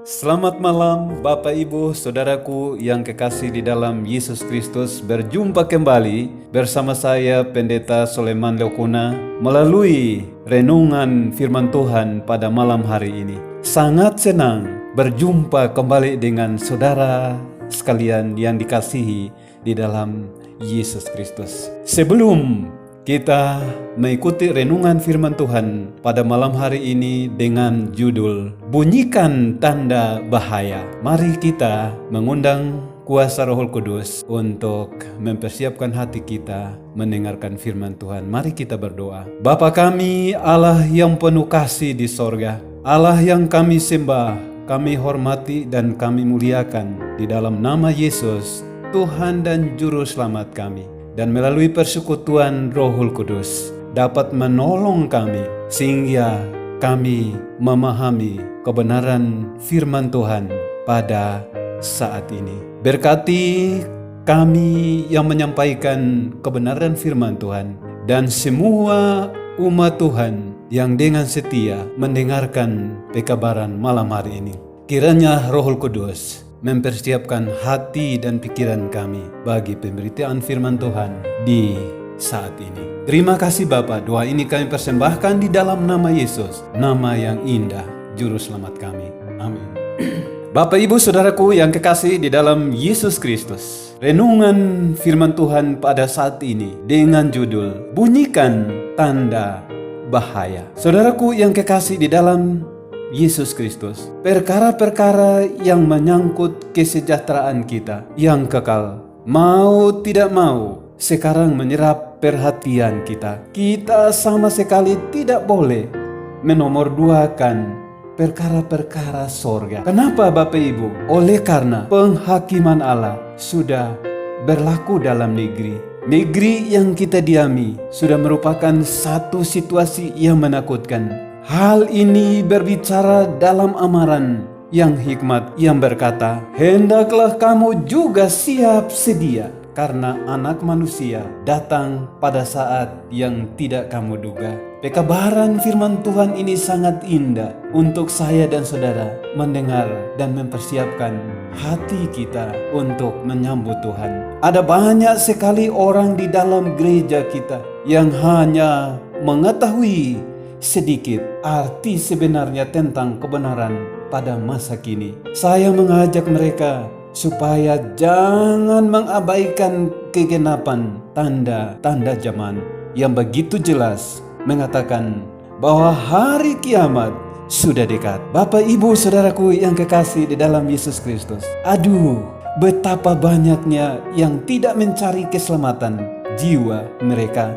Selamat malam Bapak Ibu Saudaraku yang kekasih di dalam Yesus Kristus. Berjumpa kembali bersama saya Pendeta Soleman Leokuna melalui renungan firman Tuhan pada malam hari ini. Sangat senang berjumpa kembali dengan saudara sekalian yang dikasihi di dalam Yesus Kristus. Sebelum kita mengikuti renungan firman Tuhan pada malam hari ini dengan judul Bunyikan Tanda Bahaya. Mari kita mengundang kuasa Roh Kudus untuk mempersiapkan hati kita mendengarkan firman Tuhan. Mari kita berdoa. Bapa kami, Allah yang penuh kasih di sorga, Allah yang kami sembah, kami hormati dan kami muliakan di dalam nama Yesus, Tuhan dan Juru Selamat kami. Dan melalui persekutuan Roh Kudus dapat menolong kami sehingga kami memahami kebenaran firman Tuhan pada saat ini. Berkati kami yang menyampaikan kebenaran firman Tuhan dan semua umat Tuhan yang dengan setia mendengarkan pekabaran malam hari ini. Kiranya Roh Kudus mempersiapkan hati dan pikiran kami bagi pemberitaan firman Tuhan di saat ini. Terima kasih Bapa, doa ini kami persembahkan di dalam nama Yesus, nama yang indah, Juru Selamat kami. Amin. Bapak Ibu Saudaraku yang kekasih di dalam Yesus Kristus, renungan firman Tuhan pada saat ini dengan judul Bunyikan Tanda Bahaya. Saudaraku yang kekasih di dalam Yesus Kristus, perkara-perkara yang menyangkut kesejahteraan kita yang kekal, mau tidak mau, sekarang menyerap perhatian kita. Kita sama sekali tidak boleh menomorduakan perkara-perkara sorga. Kenapa Bapak Ibu? Oleh karena penghakiman Allah sudah berlaku dalam negeri. Negeri yang kita diami sudah merupakan satu situasi yang menakutkan. Hal ini berbicara dalam amaran yang hikmat yang berkata, hendaklah kamu juga siap sedia, karena anak manusia datang pada saat yang tidak kamu duga. Pekabaran firman Tuhan ini sangat indah untuk saya dan saudara mendengar dan mempersiapkan hati kita untuk menyambut Tuhan. Ada banyak sekali orang di dalam gereja kita yang hanya mengetahui sedikit arti sebenarnya tentang kebenaran pada masa kini. Saya mengajak mereka supaya jangan mengabaikan kegenapan tanda-tanda zaman yang begitu jelas mengatakan bahwa hari kiamat sudah dekat. Bapak Ibu Saudaraku yang kekasih di dalam Yesus Kristus, aduh, betapa banyaknya yang tidak mencari keselamatan jiwa mereka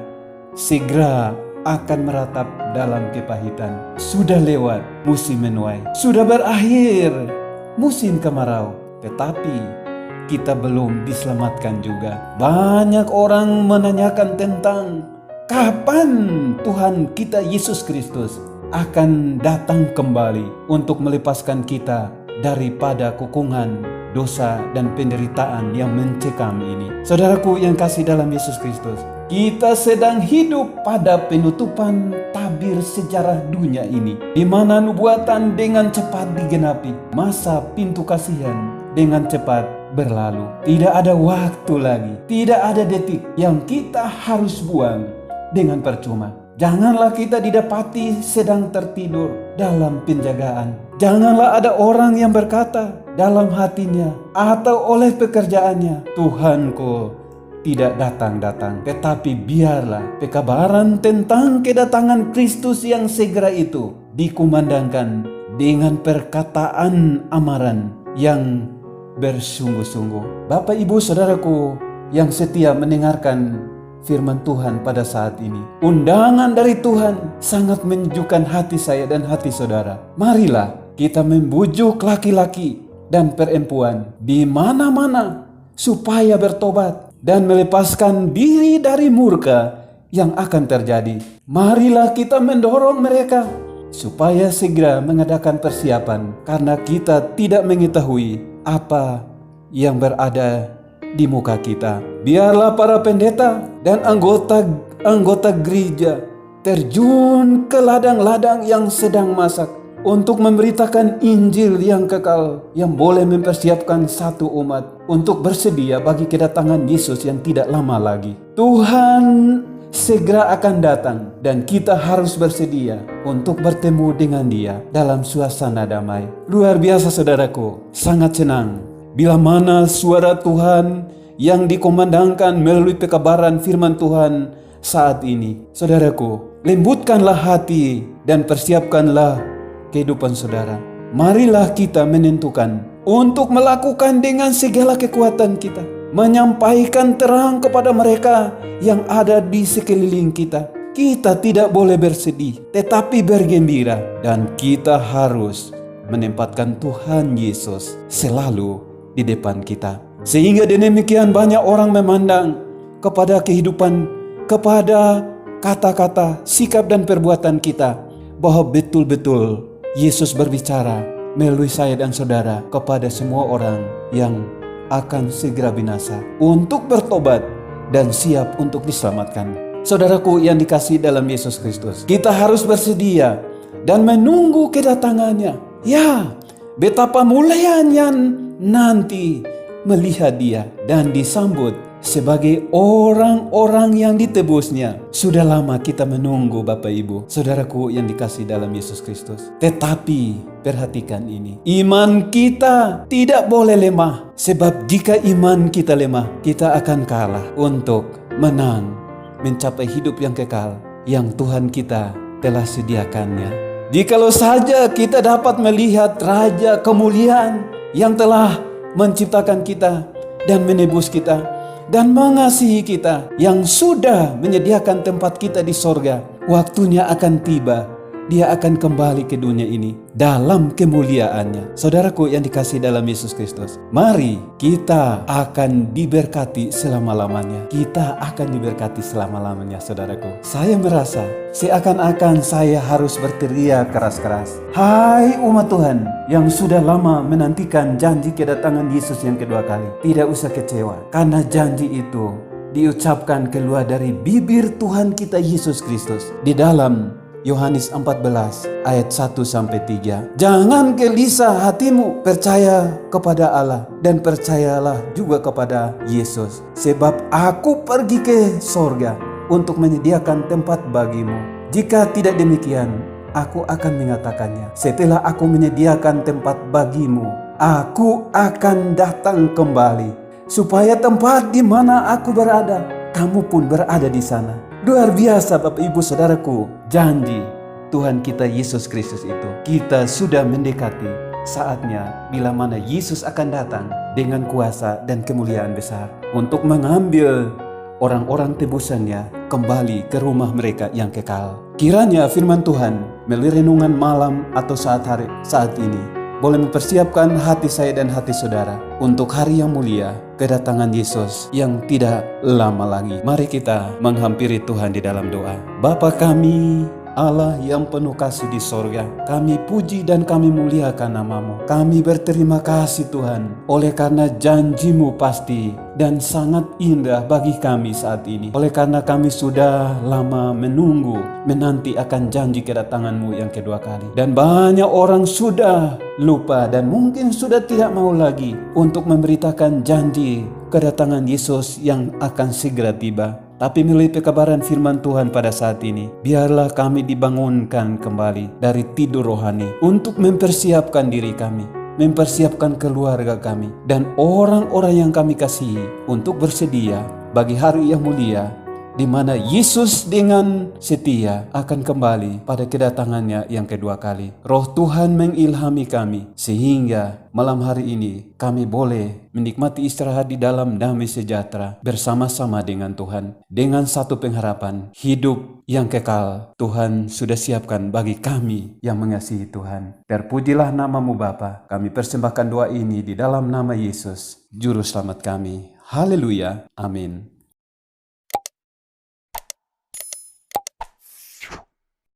segera akan meratap dalam kepahitan. Sudah lewat musim menuai, sudah berakhir musim kemarau, tetapi kita belum diselamatkan juga. Banyak orang menanyakan tentang kapan Tuhan kita Yesus Kristus akan datang kembali untuk melepaskan kita daripada kukungan dosa dan penderitaan yang mencekam ini. Saudaraku yang kasih dalam Yesus Kristus, kita sedang hidup pada penutupan tabir sejarah dunia ini, di mana nubuatan dengan cepat digenapi, masa pintu kasihan dengan cepat berlalu. Tidak ada waktu lagi, tidak ada detik yang kita harus buang dengan percuma. Janganlah kita didapati sedang tertidur dalam penjagaan. Janganlah ada orang yang berkata dalam hatinya atau oleh pekerjaannya, Tuhanku tidak datang-datang. Tetapi biarlah pekabaran tentang kedatangan Kristus yang segera itu dikumandangkan dengan perkataan amaran yang bersungguh-sungguh. Bapak Ibu Saudaraku yang setia mendengarkan firman Tuhan pada saat ini, undangan dari Tuhan sangat menyejukkan hati saya dan hati saudara. Marilah kita membujuk laki-laki dan perempuan di mana-mana supaya bertobat dan melepaskan diri dari murka yang akan terjadi. Marilah kita mendorong mereka supaya segera mengadakan persiapan, karena kita tidak mengetahui apa yang berada di muka kita. Biarlah para pendeta dan anggota gereja terjun ke ladang-ladang yang sedang masak untuk memberitakan Injil yang kekal, yang boleh mempersiapkan satu umat untuk bersedia bagi kedatangan Yesus yang tidak lama lagi. Tuhan segera akan datang dan kita harus bersedia untuk bertemu dengan Dia dalam suasana damai. Luar biasa saudaraku, sangat senang bila mana suara Tuhan yang dikumandangkan melalui pekabaran firman Tuhan saat ini. Saudaraku, lembutkanlah hati dan persiapkanlah kehidupan saudara. Marilah kita menentukan untuk melakukan dengan segala kekuatan kita, menyampaikan terang kepada mereka yang ada di sekeliling kita. Kita tidak boleh bersedih, tetapi bergembira, dan kita harus menempatkan Tuhan Yesus selalu di depan kita. Sehingga demikian banyak orang memandang kepada kehidupan, kepada kata-kata, sikap dan perbuatan kita, bahwa betul-betul Yesus berbicara melalui saya dan saudara kepada semua orang yang akan segera binasa untuk bertobat dan siap untuk diselamatkan. Saudaraku yang dikasihi dalam Yesus Kristus, kita harus bersedia dan menunggu kedatangannya. Ya, betapa mulianya nanti melihat Dia dan disambut sebagai orang-orang yang ditebusnya. Sudah lama kita menunggu Bapak Ibu, saudaraku yang dikasihi dalam Yesus Kristus. Tetapi perhatikan ini, iman kita tidak boleh lemah. Sebab jika iman kita lemah, kita akan kalah untuk menang, mencapai hidup yang kekal yang Tuhan kita telah sediakannya. Jikalau saja kita dapat melihat Raja kemuliaan yang telah menciptakan kita dan menebus kita dan mengasihi kita, yang sudah menyediakan tempat kita di sorga, waktunya akan tiba. Dia akan kembali ke dunia ini dalam kemuliaannya. Saudaraku yang dikasihi dalam Yesus Kristus, mari kita akan diberkati selama-lamanya. Kita akan diberkati selama-lamanya, saudaraku. Saya merasa seakan-akan saya harus berteriak keras-keras. Hai umat Tuhan yang sudah lama menantikan janji kedatangan Yesus yang kedua kali, tidak usah kecewa, karena janji itu diucapkan keluar dari bibir Tuhan kita Yesus Kristus di dalam Yohanes 14 ayat 1-3. Jangan gelisah hatimu, percaya kepada Allah dan percayalah juga kepada Yesus. Sebab aku pergi ke sorga untuk menyediakan tempat bagimu. Jika tidak demikian, aku akan mengatakannya. Setelah aku menyediakan tempat bagimu, aku akan datang kembali, supaya tempat di mana aku berada, kamu pun berada di sana. Luar biasa Bapak Ibu Saudaraku, janji Tuhan kita Yesus Kristus itu. Kita sudah mendekati saatnya bila mana Yesus akan datang dengan kuasa dan kemuliaan besar untuk mengambil orang-orang tebusannya kembali ke rumah mereka yang kekal. Kiranya firman Tuhan melalui renungan malam atau saat ini boleh mempersiapkan hati saya dan hati saudara untuk hari yang mulia, kedatangan Yesus yang tidak lama lagi. Mari kita menghampiri Tuhan di dalam doa. Bapa kami, Allah yang penuh kasih di sorga, kami puji dan kami muliakan nama-Mu. Kami berterima kasih Tuhan, oleh karena janji-Mu pasti dan sangat indah bagi kami saat ini. Oleh karena kami sudah lama menanti akan janji kedatangan-Mu yang kedua kali. Dan banyak orang sudah lupa dan mungkin sudah tidak mau lagi untuk memberitakan janji kedatangan Yesus yang akan segera tiba. Tapi melalui pekabaran firman Tuhan pada saat ini, biarlah kami dibangunkan kembali dari tidur rohani untuk mempersiapkan diri kami, mempersiapkan keluarga kami, dan orang-orang yang kami kasihi untuk bersedia bagi hari yang mulia, di mana Yesus dengan setia akan kembali pada kedatangannya yang kedua kali. Roh Tuhan mengilhami kami sehingga malam hari ini kami boleh menikmati istirahat di dalam damai sejahtera bersama-sama dengan Tuhan, dengan satu pengharapan hidup yang kekal Tuhan sudah siapkan bagi kami yang mengasihi Tuhan. Terpujilah nama-Mu Bapa. Kami persembahkan doa ini di dalam nama Yesus, Juru Selamat kami. Haleluya. Amin.